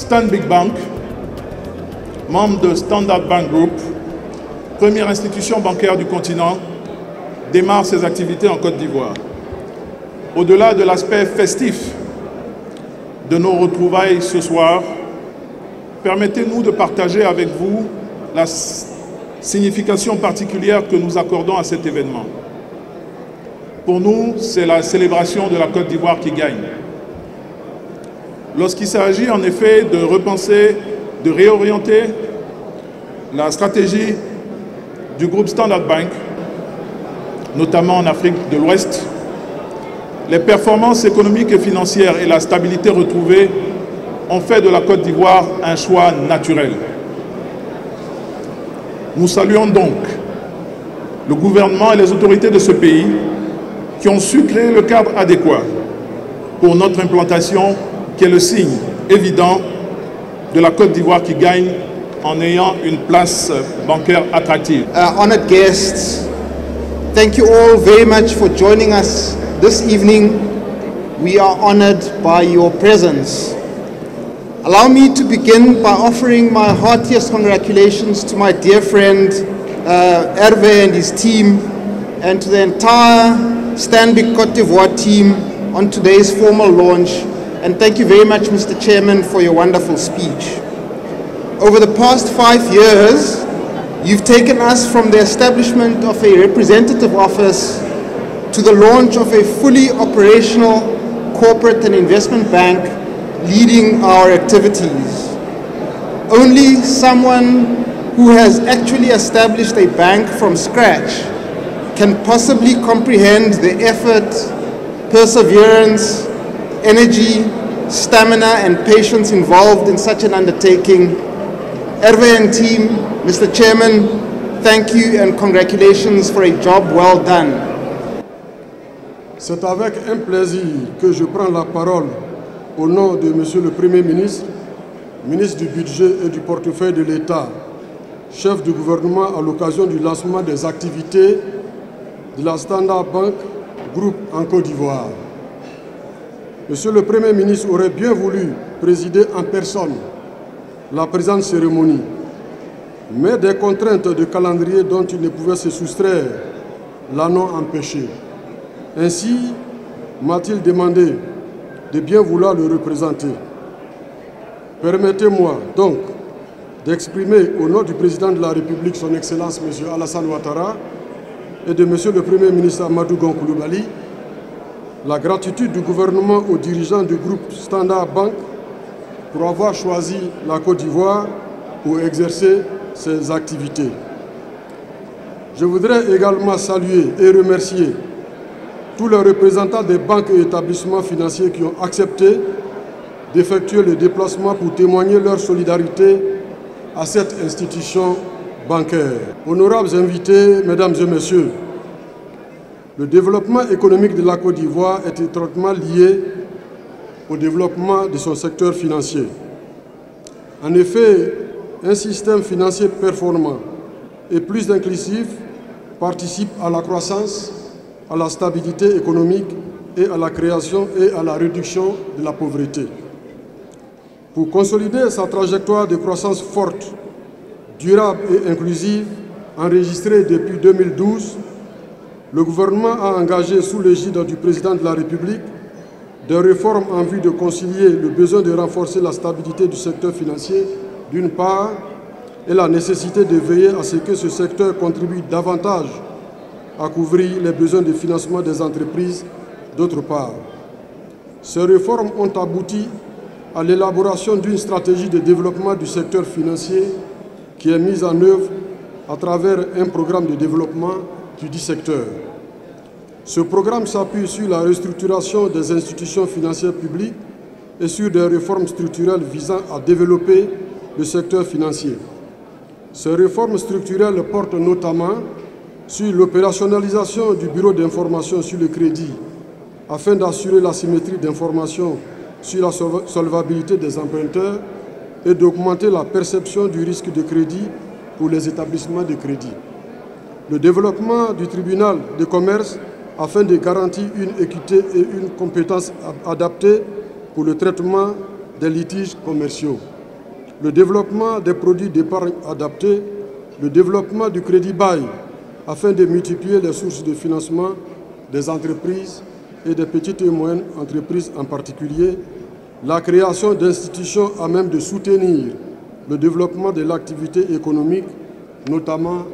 Stanbic Bank, membre de Standard Bank Group, première institution bancaire du continent, démarre ses activités en Côte d'Ivoire. Au-delà de l'aspect festif de nos retrouvailles ce soir, permettez-nous de partager avec vous la signification particulière que nous accordons à cet événement. Pour nous, c'est la célébration de la Côte d'Ivoire qui gagne. Lorsqu'il s'agit en effet de repenser, de réorienter la stratégie du groupe Standard Bank, notamment en Afrique de l'Ouest, les performances économiques et financières et la stabilité retrouvée ont fait de la Côte d'Ivoire un choix naturel. Nous saluons donc le gouvernement et les autorités de ce pays qui ont su créer le cadre adéquat pour notre implantation, qui est le signe évident de la Côte d'Ivoire qui gagne en ayant une place bancaire attractive. Honored guests, thank you all very much for joining us this evening. We are honored by your presence. Allow me to begin by offering my heartiest congratulations to my dear friend Hervé and his team, and to the entire Stanbic Côte d'Ivoire team on today's formal launch. And thank you very much, Mr. Chairman, for your wonderful speech. Over the past 5 years, you've taken us from the establishment of a representative office to the launch of a fully operational corporate and investment bank leading our activities. Only someone who has actually established a bank from scratch can possibly comprehend the effort, perseverance, energy, stamina and patience involved in such an undertaking. Hervé and team, Mr. Chairman, thank you and congratulations for a job well done. C'est avec un plaisir que je prends la parole au nom de Monsieur le Premier ministre, ministre du Budget et du Portefeuille de l'État, chef du gouvernement à l'occasion du lancement des activités de la Standard Bank Group en Côte d'Ivoire. Monsieur le Premier ministre aurait bien voulu présider en personne la présente cérémonie, mais des contraintes de calendrier dont il ne pouvait se soustraire l'en ont empêché. Ainsi m'a-t-il demandé de bien vouloir le représenter. Permettez-moi donc d'exprimer au nom du président de la République, son Excellence M. Alassane Ouattara, et de M. le Premier ministre Amadou Gon Coulibaly, la gratitude du gouvernement aux dirigeants du groupe Standard Bank pour avoir choisi la Côte d'Ivoire pour exercer ses activités. Je voudrais également saluer et remercier tous les représentants des banques et établissements financiers qui ont accepté d'effectuer le déplacement pour témoigner leur solidarité à cette institution bancaire. Honorables invités, mesdames et messieurs, le développement économique de la Côte d'Ivoire est étroitement lié au développement de son secteur financier. En effet, un système financier performant et plus inclusif participe à la croissance, à la stabilité économique et à la création et à la réduction de la pauvreté. Pour consolider sa trajectoire de croissance forte, durable et inclusive, enregistrée depuis 2012, le gouvernement a engagé sous l'égide du président de la République des réformes en vue de concilier le besoin de renforcer la stabilité du secteur financier d'une part et la nécessité de veiller à ce que ce secteur contribue davantage à couvrir les besoins de financement des entreprises d'autre part. Ces réformes ont abouti à l'élaboration d'une stratégie de développement du secteur financier qui est mise en œuvre à travers un programme de développement du dit secteur. Ce programme s'appuie sur la restructuration des institutions financières publiques et sur des réformes structurelles visant à développer le secteur financier. Ces réformes structurelles portent notamment sur l'opérationnalisation du bureau d'information sur le crédit afin d'assurer la symétrie d'information sur la solvabilité des emprunteurs et d'augmenter la perception du risque de crédit pour les établissements de crédit. Le développement du tribunal de commerce afin de garantir une équité et une compétence adaptée pour le traitement des litiges commerciaux. le développement des produits d'épargne adaptés, le développement du crédit bail afin de multiplier les sources de financement des entreprises et des petites et moyennes entreprises en particulier, la création d'institutions à même de soutenir le développement de l'activité économique, notamment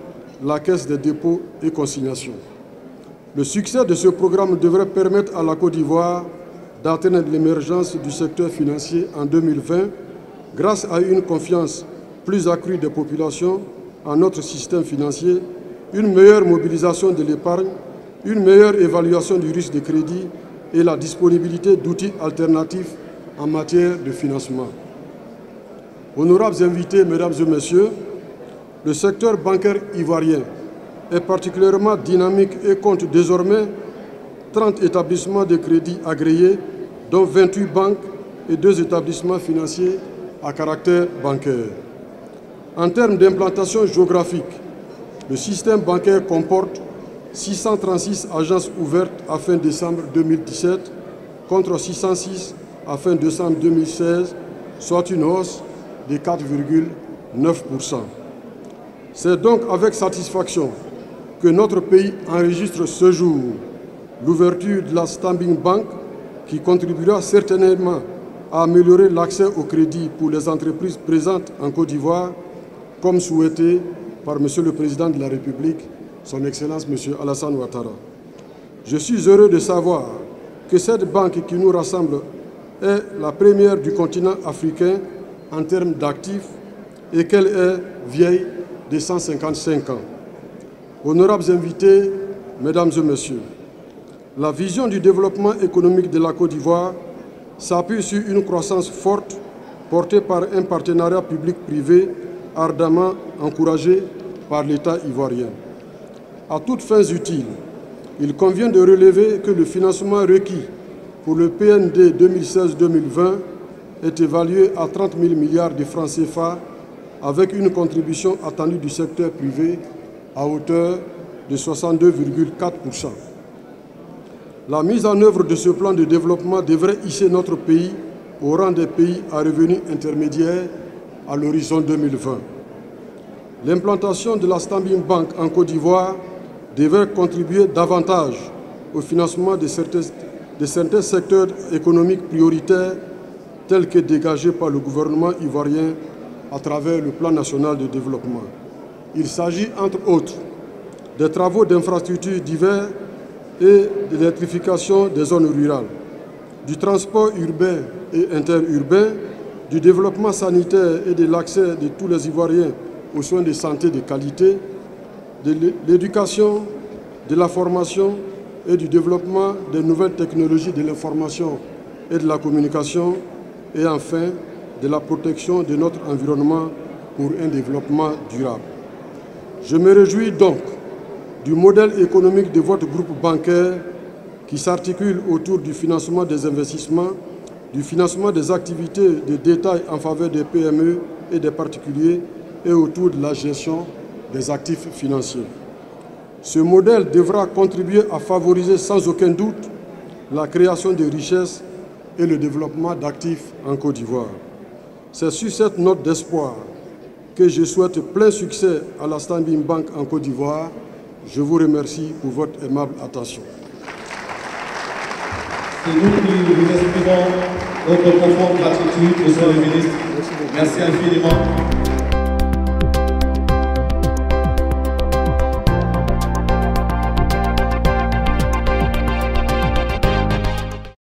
la Caisse des dépôts et consignations. Le succès de ce programme devrait permettre à la Côte d'Ivoire d'atteindre l'émergence du secteur financier en 2020 grâce à une confiance plus accrue des populations en notre système financier, une meilleure mobilisation de l'épargne, une meilleure évaluation du risque de crédit et la disponibilité d'outils alternatifs en matière de financement. Honorables invités, mesdames et messieurs, le secteur bancaire ivoirien est particulièrement dynamique et compte désormais 30 établissements de crédit agréés, dont 28 banques et 2 établissements financiers à caractère bancaire. En termes d'implantation géographique, le système bancaire comporte 636 agences ouvertes à fin décembre 2017 contre 606 à fin décembre 2016, soit une hausse de 4,9%. C'est donc avec satisfaction que notre pays enregistre ce jour l'ouverture de la Stanbic Bank qui contribuera certainement à améliorer l'accès au crédit pour les entreprises présentes en Côte d'Ivoire, comme souhaité par M. le Président de la République, son Excellence M. Alassane Ouattara. Je suis heureux de savoir que cette banque qui nous rassemble est la première du continent africain en termes d'actifs et qu'elle est vieille de 155 ans. Honorables invités, mesdames et messieurs, la vision du développement économique de la Côte d'Ivoire s'appuie sur une croissance forte portée par un partenariat public-privé ardemment encouragé par l'État ivoirien. À toutes fins utiles, il convient de relever que le financement requis pour le PND 2016-2020 est évalué à 30 000 milliards de francs CFA avec une contribution attendue du secteur privé à hauteur de 62,4%. La mise en œuvre de ce plan de développement devrait hisser notre pays au rang des pays à revenus intermédiaires à l'horizon 2020. L'implantation de la Stanbic Bank en Côte d'Ivoire devrait contribuer davantage au financement de certains secteurs économiques prioritaires tels que dégagés par le gouvernement ivoirien à travers le plan national de développement. Il s'agit entre autres des travaux d'infrastructures divers et de l'électrification des zones rurales, du transport urbain et interurbain, du développement sanitaire et de l'accès de tous les Ivoiriens aux soins de santé de qualité, de l'éducation, de la formation et du développement des nouvelles technologies de l'information et de la communication, et enfin de la protection de notre environnement pour un développement durable. Je me réjouis donc du modèle économique de votre groupe bancaire qui s'articule autour du financement des investissements, du financement des activités de détail en faveur des PME et des particuliers et autour de la gestion des actifs financiers. Ce modèle devra contribuer à favoriser sans aucun doute la création de richesses et le développement d'actifs en Côte d'Ivoire. C'est sur cette note d'espoir que je souhaite plein succès à la Stanbic Bank en Côte d'Ivoire. Je vous remercie pour votre aimable attention. C'est nous qui vous exprimons notre profonde gratitude, Monsieur le ministre. Merci infiniment.